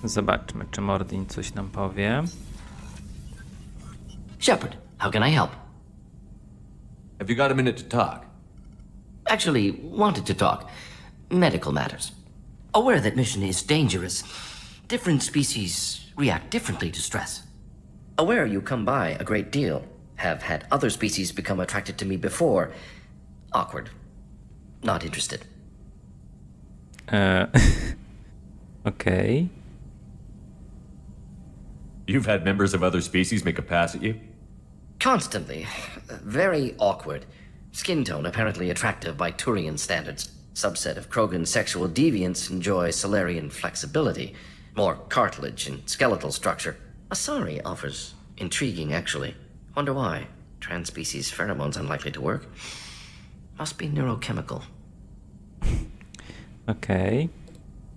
Zobaczmy, czy Mordin coś nam powie. Shepard, how can I help? Have you got a minute to talk? Actually, wanted to talk. Medical matters. Aware that mission is dangerous. Different species react differently to stress. Aware you come by a great deal. Have had other species become attracted to me before. Awkward. Not interested. Okej. You've had members of other species make a pass at you? Constantly. Very awkward. Skin tone apparently attractive by Turian standards. Subset of Krogan sexual deviants enjoy Solarian flexibility. More cartilage and skeletal structure. Asari offers intriguing, actually. Wonder why. Trans-species pheromones unlikely to work. Must be neurochemical. Okej.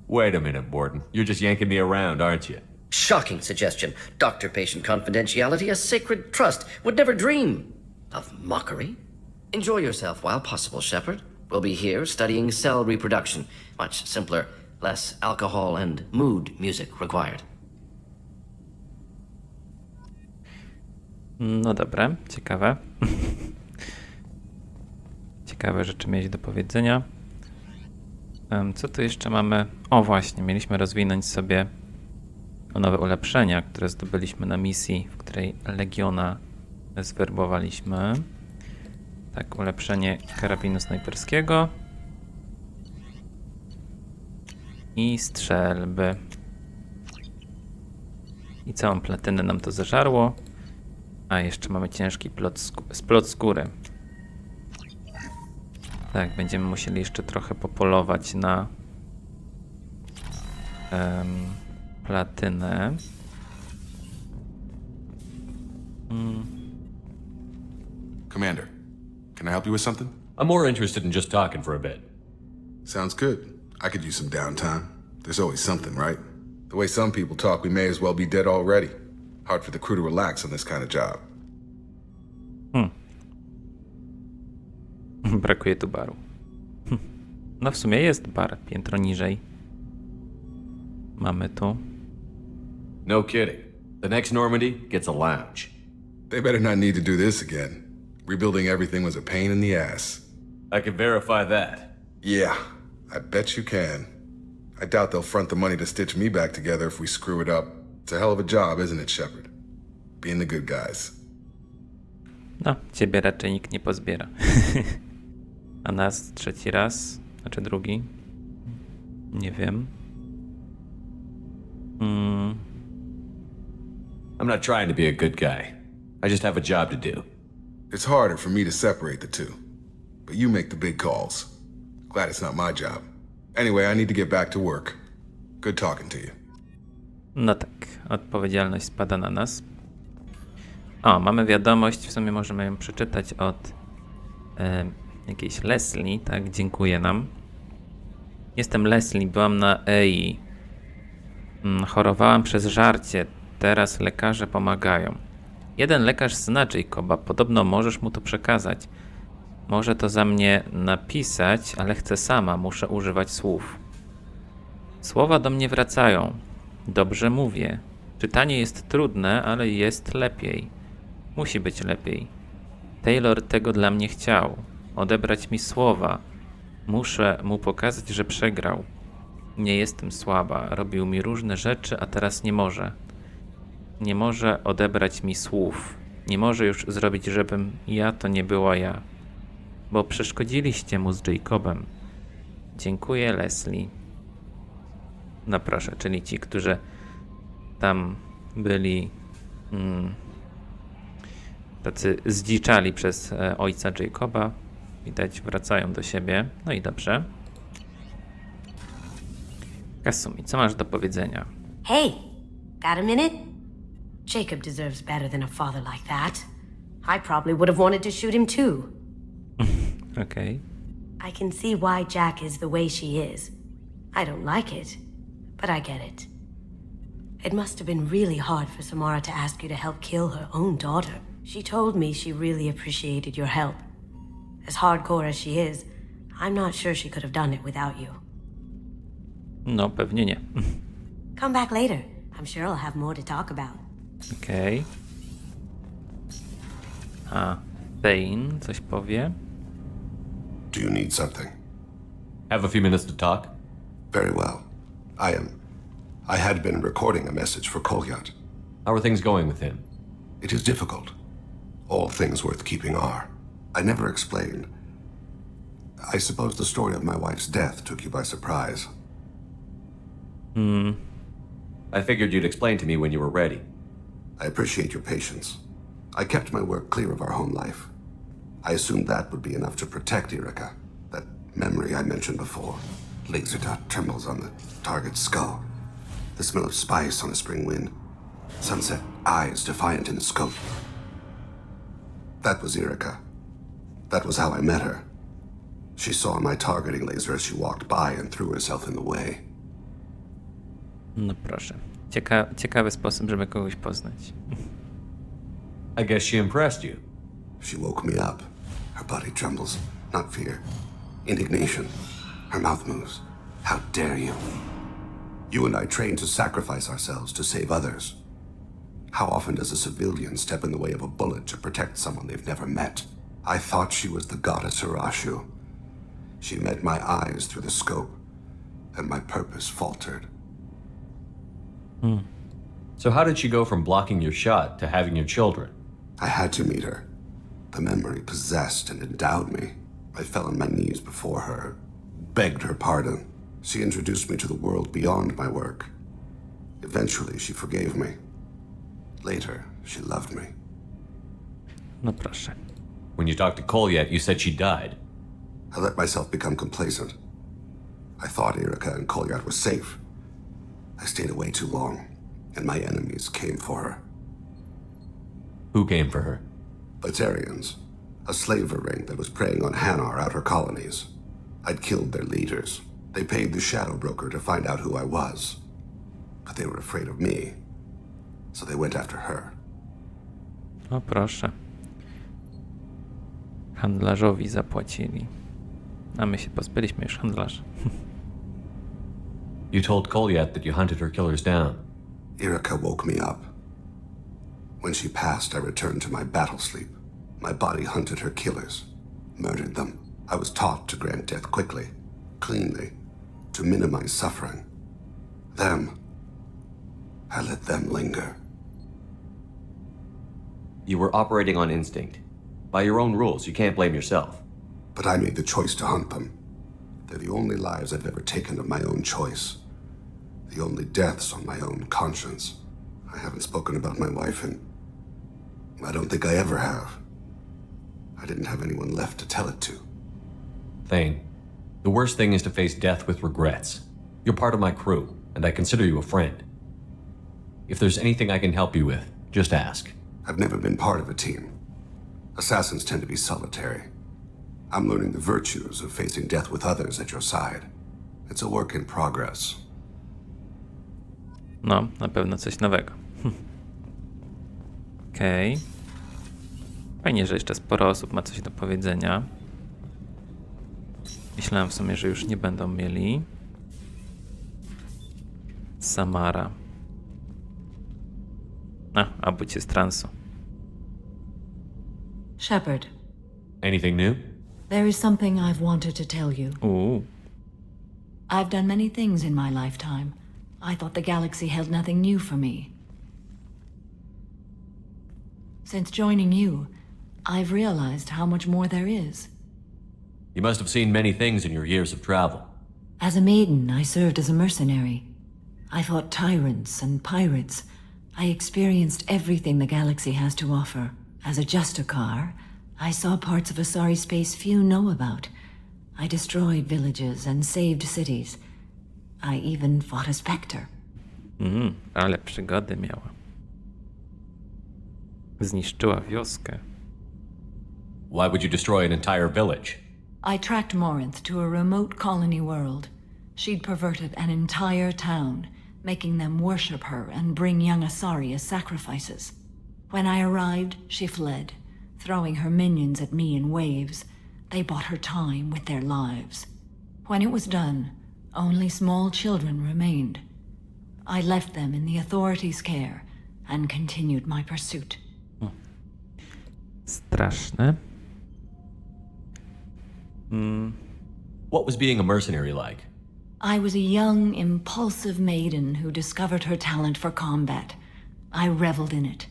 Wait a minute, Morden. You're just yanking me around, aren't you? Shocking suggestion. Doctor-patient confidentiality, a sacred trust. Would never dream of mockery. Enjoy yourself while possible, Shepard. We'll be here studying cell reproduction. Much simpler, less alcohol and mood music required. No dobra, ciekawe. Ciekawe rzeczy mieć do powiedzenia. Co tu jeszcze mamy? O właśnie, mieliśmy rozwinąć sobie nowe ulepszenia, które zdobyliśmy na misji, w której Legiona zwerbowaliśmy. Tak, ulepszenie karabinu snajperskiego i strzelby. I całą platynę nam to zażarło. A jeszcze mamy ciężki splot skóry. Tak, będziemy musieli jeszcze trochę popolować na platynę. Commander, can I help you with something? I'm more interested in just talking for a bit. Sounds good. I could use some downtime. There's always something, right? The way some people talk, we may as well be dead already. Hard for the crew to relax on this kind of job. Brakuje tu baru. No w sumie jest bar, piętro niżej. Mamy tu. No kidding. The next Normandy gets a lounge. They better not need to do this again. Rebuilding everything was a pain in the ass. I can verify that. Yeah, I bet you can. I doubt they'll front the money to stitch me back together if we screw it up. It's a hell of a job, isn't it, Shepard? Being the good guys. No, ciebie raczej nikt nie pozbiera. A nas trzeci raz? Znaczy drugi? Nie wiem. I'm not trying to be a good guy. I just have a job to do. It's harder for me to separate the two. But you make the big calls. Glad it's not my job. Anyway, I need to get back to work. Good talking to you. No tak, odpowiedzialność spada na nas. O, mamy wiadomość, w sumie możemy ją przeczytać od jakiejś Leslie, tak, dziękuję nam. Jestem Leslie, byłam na EI. Chorowałam przez żarcie, teraz lekarze pomagają. Jeden lekarz zna Jacoba, podobno możesz mu to przekazać. Może to za mnie napisać, ale chcę sama, muszę używać słów. Słowa do mnie wracają. Dobrze mówię. Czytanie jest trudne, ale jest lepiej. Musi być lepiej. Taylor tego dla mnie chciał. Odebrać mi słowa. Muszę mu pokazać, że przegrał. Nie jestem słaba. Robił mi różne rzeczy, a teraz nie może. Nie może odebrać mi słów. Nie może już zrobić, żebym ja to nie była ja. Bo przeszkodziliście mu z Jacobem. Dziękuję, Leslie. No proszę, czyli ci, którzy tam byli tacy zdziczali przez ojca Jacoba, widać, wracają do siebie. No i dobrze. Kasumi, co masz do powiedzenia? Hey, got a minute? Jacob deserves better than a father like that. I probably would have wanted to shoot him too. Okej. I can see why Jack is the way she is. I don't like it, but I get it. It must have been really hard for Samara to ask you to help kill her own daughter. She told me she really appreciated your help. As hardcore as she is, I'm not sure she could have done it without you. No, pewnie nie. Come back later. I'm sure I'll have more to talk about. Okej. A, Thane coś powie. Do you need something? Have a few minutes to talk? Very well. I had been recording a message for Kolyat. How are things going with him? It is difficult. All things worth keeping are. I never explained. I suppose the story of my wife's death took you by surprise. I figured you'd explain to me when you were ready. I appreciate your patience. I kept my work clear of our home life. I assumed that would be enough to protect Erica. That memory I mentioned before. Laser dot trembles on the target's skull. The smell of spice on a spring wind. Sunset eyes defiant in the scope. That was Erica. That was how I met her. She saw my targeting laser as she walked by and threw herself in the way. No proszę. Ciekawy sposób, żeby kogoś poznać. I guess she impressed you. She woke me up. Her body trembles. Not fear. Indignation. Her mouth moves. How dare you? You and I trained to sacrifice ourselves to save others. How often does a civilian step in the way of a bullet to protect someone they've never met? I thought she was the goddess Hirashu. She met my eyes through the scope, and my purpose faltered. So how did she go from blocking your shot to having your children? I had to meet her. The memory possessed and endowed me. I fell on my knees before her, begged her pardon. She introduced me to the world beyond my work. Eventually, she forgave me. Later, she loved me. No proszę. When you talked to Kolyat, you said she died. I let myself become complacent. I thought Erica and Kolyat were safe. I stayed away too long, and my enemies came for her. Who came for her? Batarians, a slaver ring that was preying on Hanar outer colonies. I'd killed their leaders. They paid the shadow broker to find out who I was. But they were afraid of me, so they went after her. O proszę. Handlarzowi zapłacili. A my się pozbyliśmy już handlarza. You told Kolyat that you hunted her killers down. Erica woke me up. When she passed, I returned to my battle sleep. My body hunted her killers, murdered them. I was taught to grant death quickly, cleanly, to minimize suffering. I let them linger. You were operating on instinct. By your own rules, you can't blame yourself. But I made the choice to hunt them. They're the only lives I've ever taken of my own choice. The only deaths on my own conscience. I haven't spoken about my wife, and I don't think I ever have. I didn't have anyone left to tell it to. Thane, the worst thing is to face death with regrets. You're part of my crew, and I consider you a friend. If there's anything I can help you with, just ask. I've never been part of a team. Assassins tend to be solitary. I'm learning the virtues of facing death with others at your side. It's a work in progress. No, na pewno coś nowego. Okej. Fajnie, że jeszcze sporo osób ma coś do powiedzenia. Myślałem w sumie, że już nie będą mieli. Samara. A budźcie z transu. Shepard, Anything new? there is something I've wanted to tell you. I've done many things in my lifetime. I thought the galaxy held nothing new for me. Since joining you, I've realized how much more there is. You must have seen many things in your years of travel. As a maiden, I served as a mercenary. I fought tyrants and pirates. I experienced everything the galaxy has to offer. As a Justicar, I saw parts of Asari space few know about. I destroyed villages and saved cities. I even fought a Spectre. Ale przygody miała. Zniszczyła wioskę. Why would you destroy an entire village? I tracked Morinth to a remote colony world. She'd perverted an entire town, making them worship her and bring young Asari as sacrifices. When I arrived, she fled, throwing her minions at me in waves. They bought her time with their lives. When it was done, only small children remained. I left them in the authorities' care and continued my pursuit. Straszne. What was being a mercenary like? I was a young, impulsive maiden who discovered her talent for combat. I reveled in it,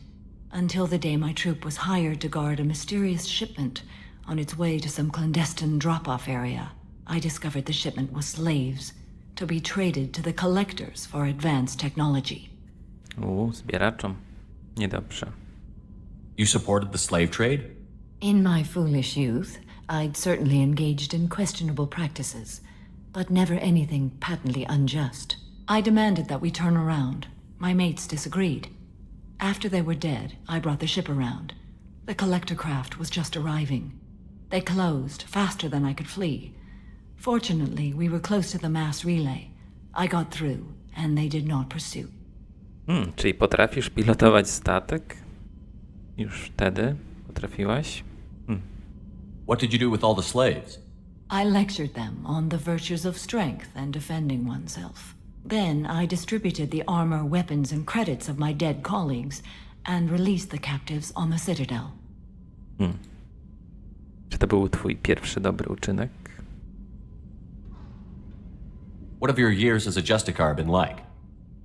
until the day my troop was hired to guard a mysterious shipment on its way to some clandestine drop-off area. I discovered the shipment was slaves, to be traded to the collectors for advanced technology. Zbieraczom. Niedobrze. You supported the slave trade? In my foolish youth, I'd certainly engaged in questionable practices, but never anything patently unjust. I demanded that we turn around. My mates disagreed. After they were dead, I brought the ship around. The collector craft was just arriving. They closed faster than I could flee. Fortunately, we were close to the mass relay. I got through, and they did not pursue. Czyli potrafisz pilotować statek? Już wtedy potrafiłaś? What did you do with all the slaves? I lectured them on the virtues of strength and defending oneself. Then I distributed the armor, weapons, and credits of my dead colleagues and released the captives on the Citadel. Czy to był twój pierwszy dobry uczynek? What have your years as a Justicar been like?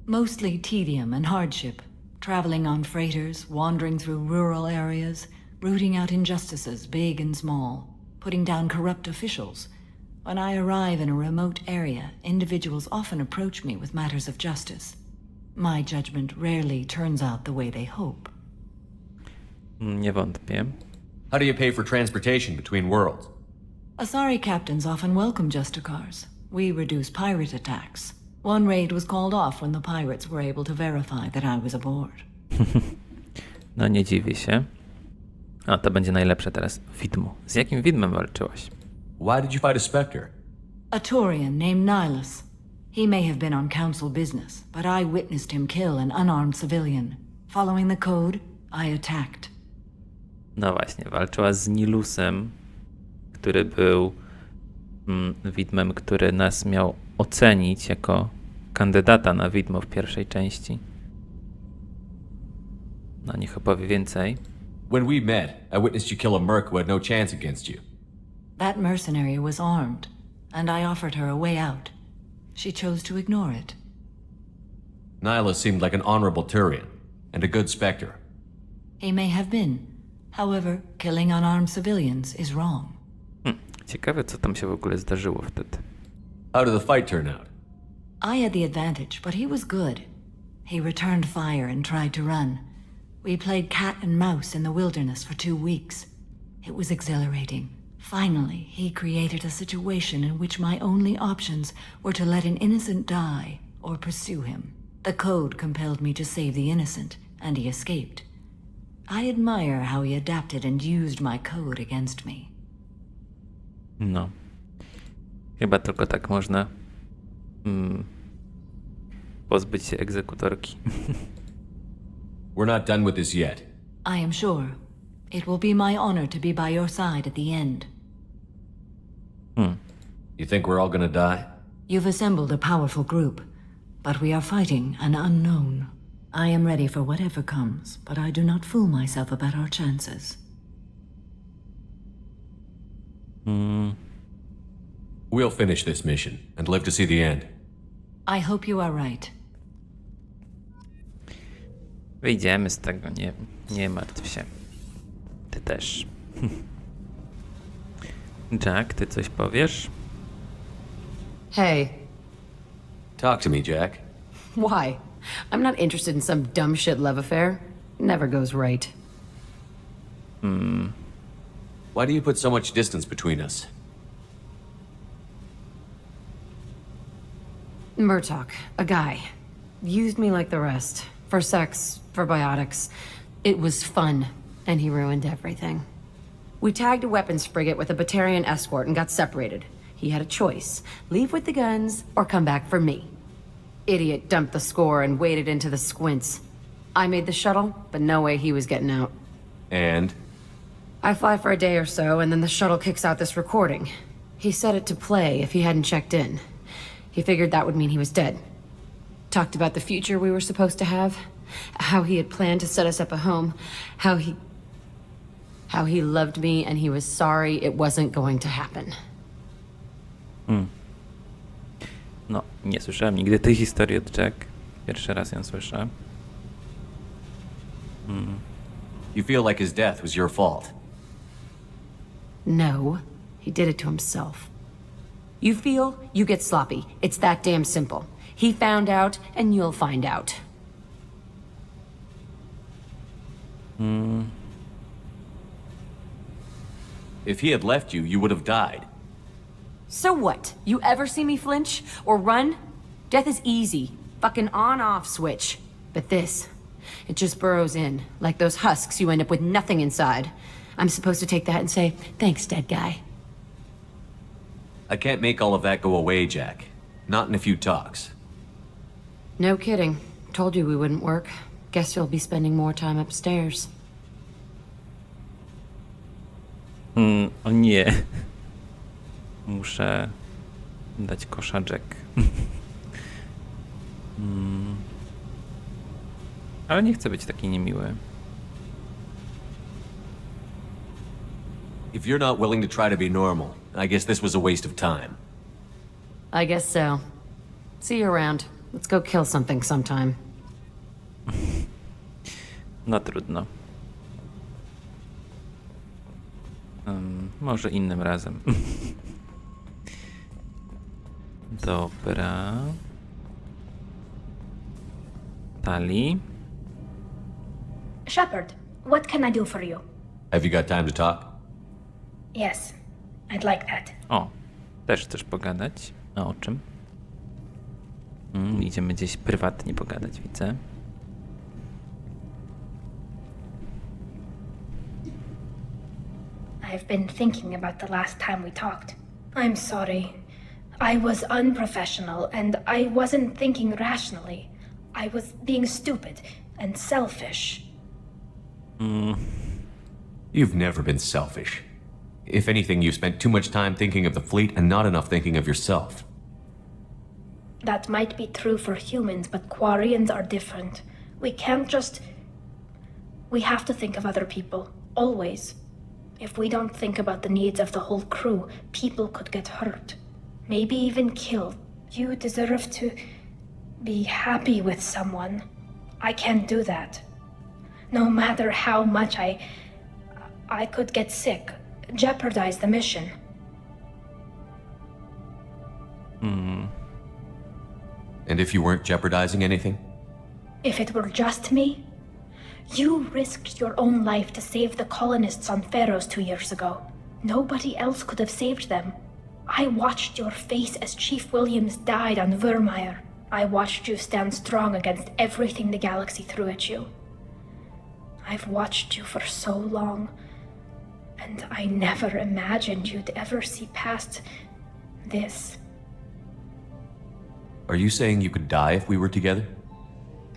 Mostly tedium and hardship, traveling on freighters, wandering through rural areas, rooting out injustices big and small, putting down corrupt officials. When I arrive in a remote area, individuals often approach me with matters of justice. My judgment rarely turns out the way they hope. Nie wątpię. How do you pay for transportation between worlds? Asari captains often welcome Justicars. We reduce pirate attacks. One raid was called off when the pirates were able to verify that I was aboard. No nie dziwię się. A to będzie najlepsze teraz. Widmo. Z jakim widmem walczyłaś? Why did you fight a Spectre? A Turian named Nihilus. He may have been on council business, but I witnessed him kill an unarmed civilian. Following the code, I attacked. No właśnie, walczyła z Nilusem, który był widmem, który nas miał ocenić jako kandydata na widmo w pierwszej części. No niech opowie więcej. When we met, I witnessed you kill a merc who had no chance against you. That mercenary was armed, and I offered her a way out. She chose to ignore it. Nihilus seemed like an honorable Turian, and a good Spectre. He may have been. However, killing unarmed civilians is wrong. Ciekawe, co tam się w ogóle zdarzyło wtedy. How did the fight turn out? I had the advantage, but he was good. He returned fire and tried to run. We played cat and mouse in the wilderness for 2 weeks. It was exhilarating. Finally, he created a situation in which my only options were to let an innocent die or pursue him. The code compelled me to save the innocent, and he escaped. I admire how he adapted and used my code against me. No. Chyba tylko tak można pozbyć się egzekutorki. We're not done with this yet. I am sure. It will be my honor to be by your side at the end. You think we're all gonna die? You've assembled a powerful group, but we are fighting an unknown. I am ready for whatever comes, but I do not fool myself about our chances. We'll finish this mission and live to see the end. I hope you are right. Wyjdziemy z tego, nie martw się. Ty też. Jack, ty coś powiesz? Hey, Talk to me, Jack. why? I'm not interested in some dumb shit love affair. Never goes right. Why do you put so much distance between us? Murtaugh, a guy, used me like the rest. For sex, for biotics. It was fun, and he ruined everything. We tagged a weapons frigate with a Batarian escort and got separated. He had a choice, leave with the guns or come back for me. Idiot dumped the score and waded into the squints. I made the shuttle, but no way he was getting out. And? I fly for a day or so, and then the shuttle kicks out this recording. He set it to play if he hadn't checked in. He figured that would mean he was dead. Talked about the future we were supposed to have. How he had planned to set us up a home. How he loved me and he was sorry it wasn't going to happen. No, nie słyszałem nigdy tej historii od Jack. Pierwszy raz ją słyszę. You feel like his death was your fault. No, he did it to himself. You feel, you get sloppy. It's that damn simple. He found out, and you'll find out. If he had left you, you would have died. So what? You ever see me flinch? Or run? Death is easy. Fucking on-off switch. But this, it just burrows in. Like those husks, you end up with nothing inside. I'm supposed to take that and say, thanks, dead guy. I can't make all of that go away, Jack. Not in a few talks. No kidding. Told you we wouldn't work. Guess you'll be spending more time upstairs. O nie. Muszę dać kosza Jack. Ale nie chcę być taki niemiły. If you're not willing to try to be normal, I guess this was a waste of time. I guess so. See you around. Let's go kill something sometime. No trudno. Może innym razem. Dobra. Tali. Shepard, what can I do for you? Have you got time to talk? Yes, I'd like that. O, też chcesz pogadać? A o czym? Idziemy gdzieś prywatnie pogadać, widzę. I've been thinking about the last time we talked. I'm sorry. I was unprofessional and I wasn't thinking rationally. I was being stupid and selfish. You've never been selfish. If anything, you spent too much time thinking of the fleet and not enough thinking of yourself. That might be true for humans, but Quarians are different. We can't just... We have to think of other people, always. If we don't think about the needs of the whole crew, people could get hurt. Maybe even killed. You deserve to be happy with someone. I can't do that. No matter how much I could get sick, jeopardize the mission. And if you weren't jeopardizing anything? If it were just me, you risked your own life to save the colonists on Pharaohs 2 years ago. Nobody else could have saved them. I watched your face as Chief Williams died on Vermeer. I watched you stand strong against everything the galaxy threw at you. I've watched you for so long, and I never imagined you'd ever see past this. Are you saying you could die if we were together?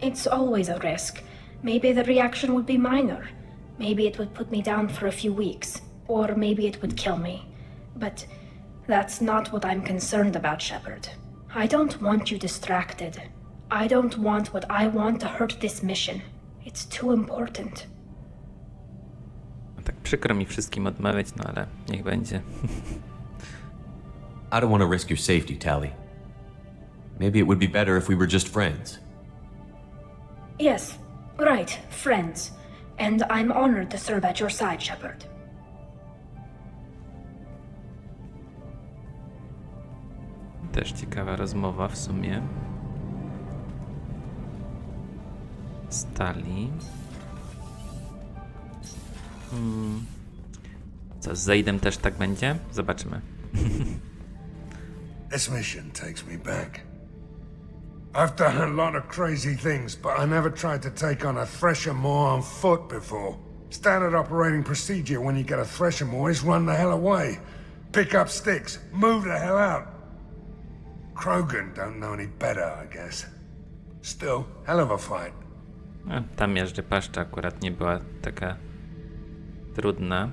It's always a risk. Maybe the reaction would be minor. Maybe it would put me down for a few weeks. Or maybe it would kill me. But that's not what I'm concerned about, Shepard. I don't want you distracted. I don't want what I want to hurt this mission. It's too important. Tak przykro mi wszystkim odmawiać, no ale niech będzie. I don't want to risk your safety, Tali. Maybe it would be better if we were just friends. Yes, right, friends. And I'm honored to serve at your side, Shepard. Też ciekawa rozmowa w sumie. Stali. Co, z Zaidem też tak będzie? Zobaczymy. This mission takes me back. I've done a lot of crazy things, but I never tried to take on a thresher more on foot before. Standard operating procedure when you get a thresher more is run the hell away. Pick up sticks, move the hell out. Krogan don't know any better, I guess. Still, hell of a fight. Ta miażdżypaszcza akurat nie była taka trudna.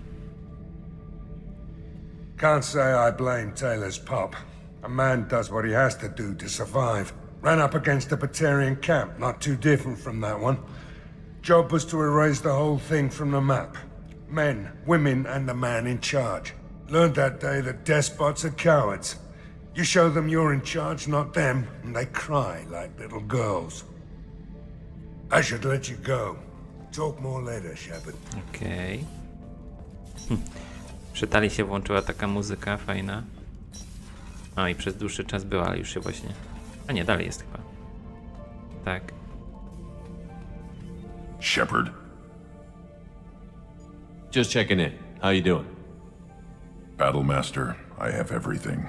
Can't say I blame Taylor's pop. A man does what he has to do to survive. Ran up against a Batarian camp, not too different from that one. Job was to erase the whole thing from the map. Men, women, and the man in charge. Learned that day that despots are cowards. You show them you're in charge, not them, and they cry like little girls. I should let you go. Talk more later, Shepard. Okej. Przy talii się włączyła taka muzyka fajna. O, i przez dłuższy czas była, ale już się właśnie... A nie, dalej jest chyba. Tak. Shepard. Just checking in. How you doing? Battlemaster, I have everything.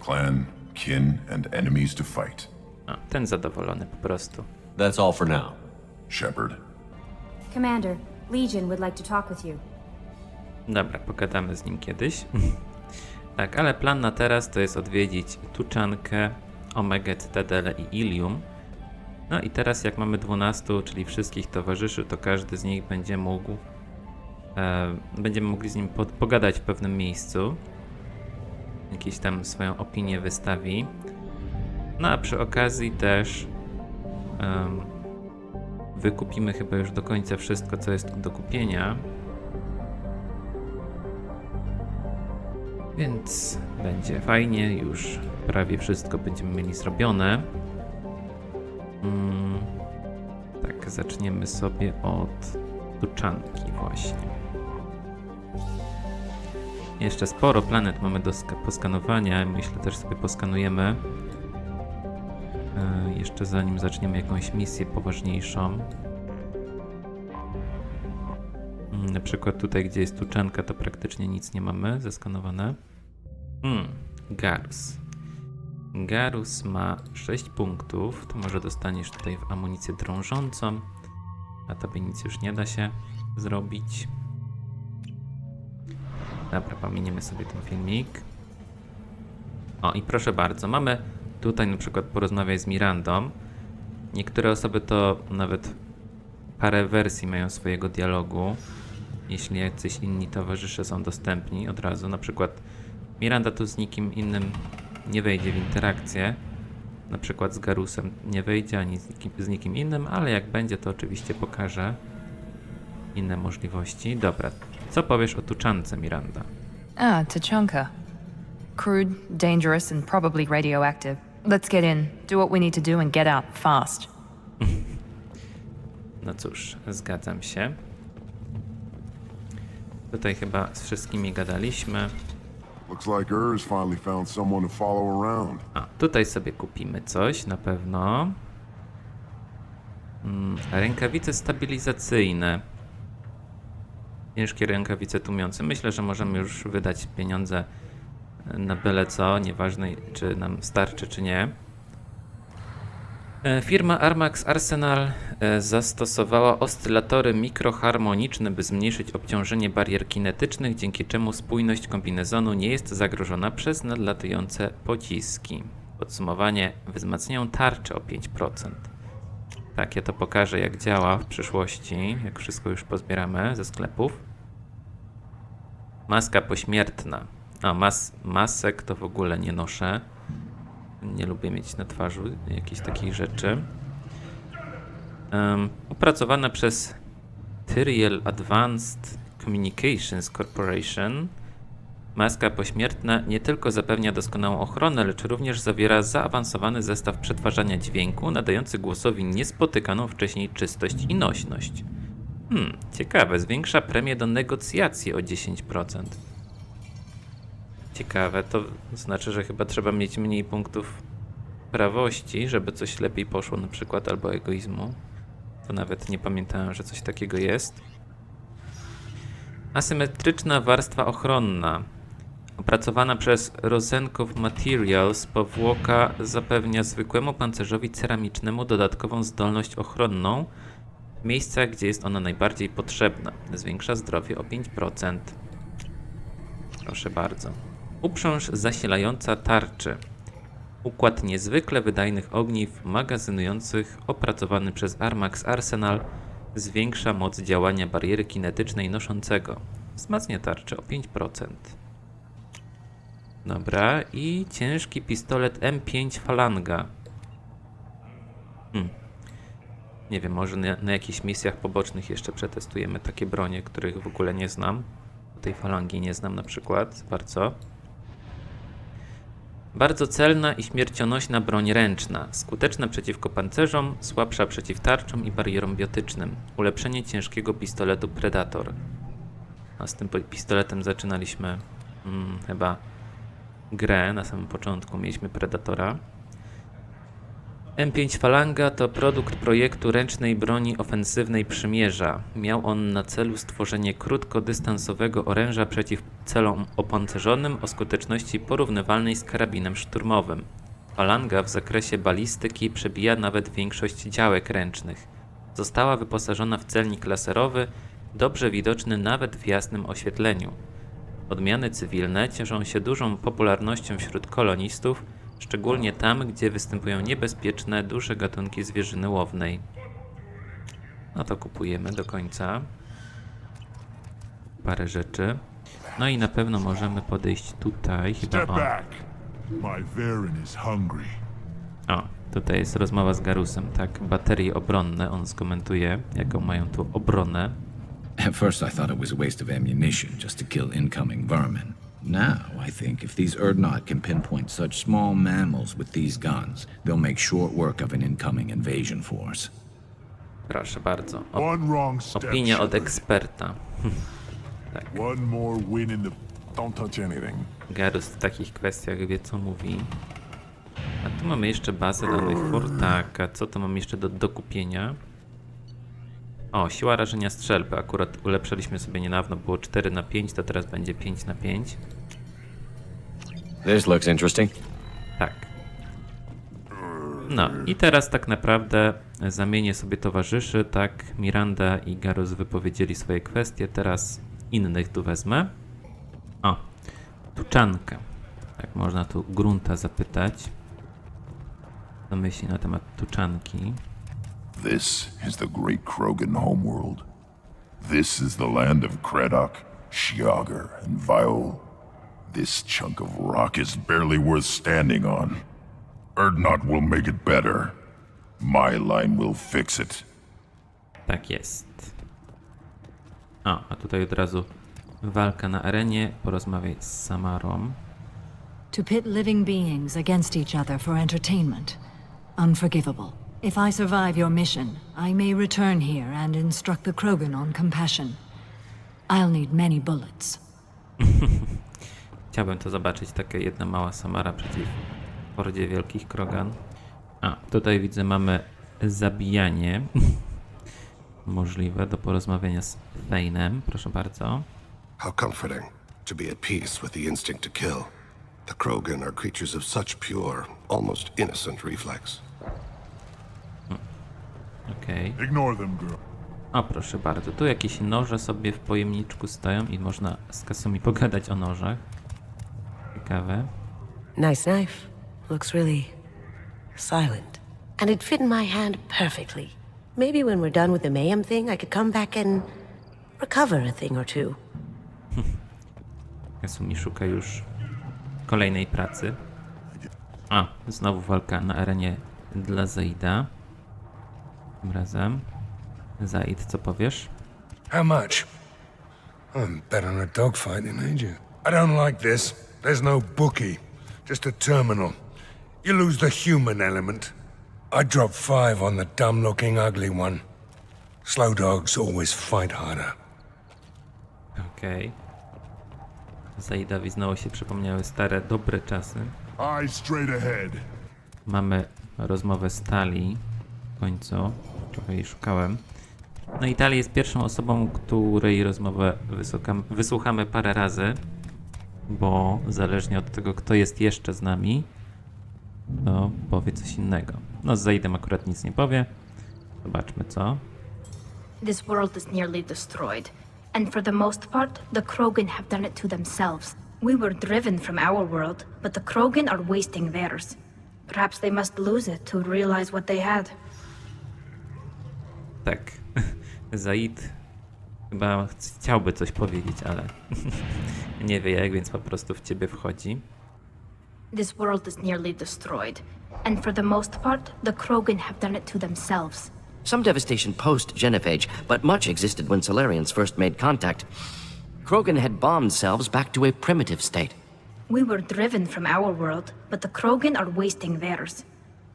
Clan, kin, and enemies to fight. O, ten zadowolony po prostu. That's all for now. Shepard. Commander, Legion would like to talk with you. Dobra, pogadamy z nim kiedyś. Tak, ale plan na teraz to jest odwiedzić Tuczankę, Omegę, Cytadelę i Ilium. No i teraz jak mamy 12, czyli wszystkich towarzyszy, to każdy z nich będzie mógł... będziemy mogli z nim pogadać w pewnym miejscu. Jakieś tam swoją opinię wystawi. No a przy okazji też wykupimy chyba już do końca wszystko, co jest do kupienia. Więc będzie fajnie, już prawie wszystko będziemy mieli zrobione. Tak, zaczniemy sobie od Tuczanki właśnie. Jeszcze sporo planet mamy do poskanowania, myślę też sobie poskanujemy. Jeszcze zanim zaczniemy jakąś misję poważniejszą. Na przykład tutaj, gdzie jest Tuczanka, to praktycznie nic nie mamy zeskanowane. Garus. Garus ma 6 punktów, to może dostaniesz tutaj w amunicję drążącą, a tobie nic już nie da się zrobić. Dobra, pominiemy sobie ten filmik. O i proszę bardzo, mamy tutaj na przykład porozmawiać z Mirandą. Niektóre osoby to nawet parę wersji mają swojego dialogu. Jeśli jacyś inni towarzysze są dostępni od razu, na przykład Miranda tu z nikim innym nie wejdzie w interakcję. Na przykład z Garusem nie wejdzie, ani z nikim innym, ale jak będzie, to oczywiście pokażę inne możliwości. Dobra, co powiesz o Tuczance, Miranda? Tuchanka. Crude, dangerous, and probably radioactive. Let's get in, do what we need to do and get out fast. No cóż, zgadzam się. Tutaj chyba z wszystkimi gadaliśmy. Looks like Ur's finally found someone to follow around. A, tutaj sobie kupimy coś na pewno. Rękawice stabilizacyjne. Ciężkie rękawice tłumiące. Myślę, że możemy już wydać pieniądze na byle co, nieważne czy nam starczy, czy nie. Firma Armax Arsenal zastosowała oscylatory mikroharmoniczne, by zmniejszyć obciążenie barier kinetycznych, dzięki czemu spójność kombinezonu nie jest zagrożona przez nadlatujące pociski. Podsumowanie: wzmacniają tarczę o 5%. Tak, ja to pokażę, jak działa w przyszłości, jak wszystko już pozbieramy ze sklepów. Maska pośmiertna. A, masek to w ogóle nie noszę. Nie lubię mieć na twarzy jakichś takich rzeczy. Opracowana przez Tyriel Advanced Communications Corporation, maska pośmiertna nie tylko zapewnia doskonałą ochronę, lecz również zawiera zaawansowany zestaw przetwarzania dźwięku, nadający głosowi niespotykaną wcześniej czystość i nośność. Ciekawe, zwiększa premię do negocjacji o 10%. Ciekawe, to znaczy, że chyba trzeba mieć mniej punktów prawości, żeby coś lepiej poszło na przykład, albo egoizmu. To nawet nie pamiętałem, że coś takiego jest. Asymetryczna warstwa ochronna. Opracowana przez Rosenkow Materials, powłoka zapewnia zwykłemu pancerzowi ceramicznemu dodatkową zdolność ochronną w miejscach, gdzie jest ona najbardziej potrzebna. Zwiększa zdrowie o 5%. Proszę bardzo. Uprząż zasilająca tarczy. Układ niezwykle wydajnych ogniw magazynujących opracowany przez Armax Arsenal zwiększa moc działania bariery kinetycznej noszącego. Wzmacnia tarczę o 5%. Dobra, i ciężki pistolet M5 Falanga. Nie wiem, może na jakichś misjach pobocznych jeszcze przetestujemy takie bronie, których w ogóle nie znam. Tej falangi nie znam na przykład bardzo. Bardzo celna i śmiercionośna broń ręczna. Skuteczna przeciwko pancerzom, słabsza przeciw tarczom i barierom biotycznym. Ulepszenie ciężkiego pistoletu Predator. A z tym pistoletem zaczynaliśmy chyba grę na samym początku. Mieliśmy Predatora. M5 Falanga to produkt projektu ręcznej broni ofensywnej Przymierza. Miał on na celu stworzenie krótkodystansowego oręża przeciw celom opancerzonym o skuteczności porównywalnej z karabinem szturmowym. Falanga w zakresie balistyki przebija nawet większość działek ręcznych. Została wyposażona w celnik laserowy, dobrze widoczny nawet w jasnym oświetleniu. Odmiany cywilne cieszą się dużą popularnością wśród kolonistów, szczególnie tam, gdzie występują niebezpieczne, duże gatunki zwierzyny łownej. No to kupujemy do końca parę rzeczy. No i na pewno możemy podejść tutaj, chyba o, tutaj jest rozmowa z Garusem, tak? Baterie obronne, on skomentuje, jaką mają tu obronę. At first I thought it was a waste of ammunition just to kill incoming vermin. Now, I think if these Urdnot can pinpoint such small mammals with these guns, they'll make short work of an incoming invasion force. Proszę bardzo. Opinia od eksperta. Tak. Garus w takich kwestiach wie, co mówi. A tu mamy jeszcze bazę danych Fortaka. Co to mamy jeszcze do dokupienia? O, siła rażenia strzelby. Akurat ulepszyliśmy sobie niedawno. Było 4/5, to teraz będzie 5/5. This looks interesting. Tak. No i teraz tak naprawdę zamienię sobie towarzyszy. Tak, Miranda i Garus wypowiedzieli swoje kwestie. Teraz innych tu wezmę. O, tuczanka. Tak, można tu Grunta zapytać. Co myśli na temat tuczanki? This is the great Krogan homeworld. This is the land of Kredok, Shiagar, and Viol. This chunk of rock is barely worth standing on. Urdnot will make it better. My line will fix it. Tak jest. O, a tutaj od razu walka na arenie. Porozmawiaj z Samarą. To pit living beings against each other for entertainment. Unforgivable. If I survive your mission, I may return here and instruct the Krogan on compassion. I'll need many bullets. Chciałbym to zobaczyć, taka jedna mała Samara przeciw hordzie wielkich Krogan. A, tutaj widzę, mamy zabijanie. Możliwe do porozmawiania z Thaynem. Proszę bardzo. How comforting to be at peace with the instinct to kill. The Krogan are creatures of such pure, almost innocent reflex. Okej. Ignore them, girl. O, proszę bardzo. Tu jakieś noże sobie w pojemniczku stoją i można z Kasumi pogadać o nożach. Ciekawe. Nice knife. Looks really silent. And it fit in my hand perfectly. Maybe when we're done with the mayhem thing, I could come back and recover a thing or two. Kasumi szuka już kolejnej pracy. A, znowu walka na arenie dla Zaida. Tym razem. Zaid, co powiesz? How much? I'm better in a dogfight than agent. I don't like this. There's no bookie, just a terminal. You lose the human element. I drop 5 on the dumb-looking, ugly one. Slow dogs always fight harder. Okej. Zaidowi znowu się przypomniały stare, dobre czasy. Eyes straight ahead. Mamy rozmowę z Tali. W końcu. Trochę jej szukałem. No i Tali jest pierwszą osobą, której rozmowę wysłuchamy parę razy. Bo zależnie od tego, kto jest jeszcze z nami, to powie coś innego. No z Zaidem akurat nic nie powie. Zobaczmy co. This world is nearly destroyed, and for the most part, the Krogan have done it to themselves. We were driven from our world, but the Krogan are wasting theirs. Perhaps they must lose it to realize what they had. Tak. Zaid chyba chciałby coś powiedzieć, ale nie wie jak, więc po prostu w ciebie wchodzi. This world is nearly destroyed, And for the most part, the Krogan have done it to themselves. Some devastation post-Genophage, but much existed when Solarians first made contact. Krogan had bombed selves back to a primitive state. We were driven from our world, but the Krogan are wasting theirs.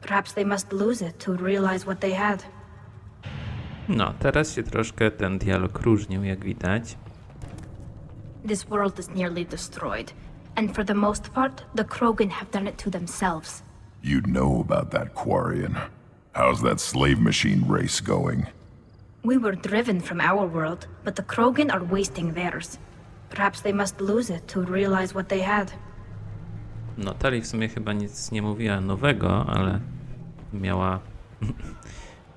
Perhaps they must lose it to realize what they had. No, teraz się troszkę ten dialog różnił, jak widać. This world is nearly destroyed, and for the most part, the Krogan have done it to themselves. You'd know about that, Quarian. How's that slave machine race going? We were driven from our world, but the Krogan are wasting theirs. Perhaps they must lose it to realize what they had. No, Tali w sumie chyba nic nie mówiła nowego, ale miała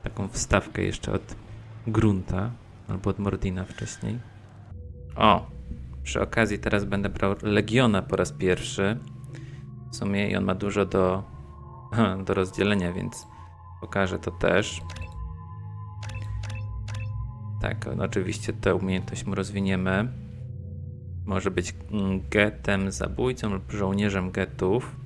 taką wstawkę jeszcze od Grunta, albo od Mordina wcześniej. O, przy okazji teraz będę brał Legiona po raz pierwszy. W sumie i on ma dużo do rozdzielenia, więc pokażę to też. Tak, no oczywiście tę umiejętność mu rozwiniemy. Może być getem, zabójcą lub żołnierzem getów.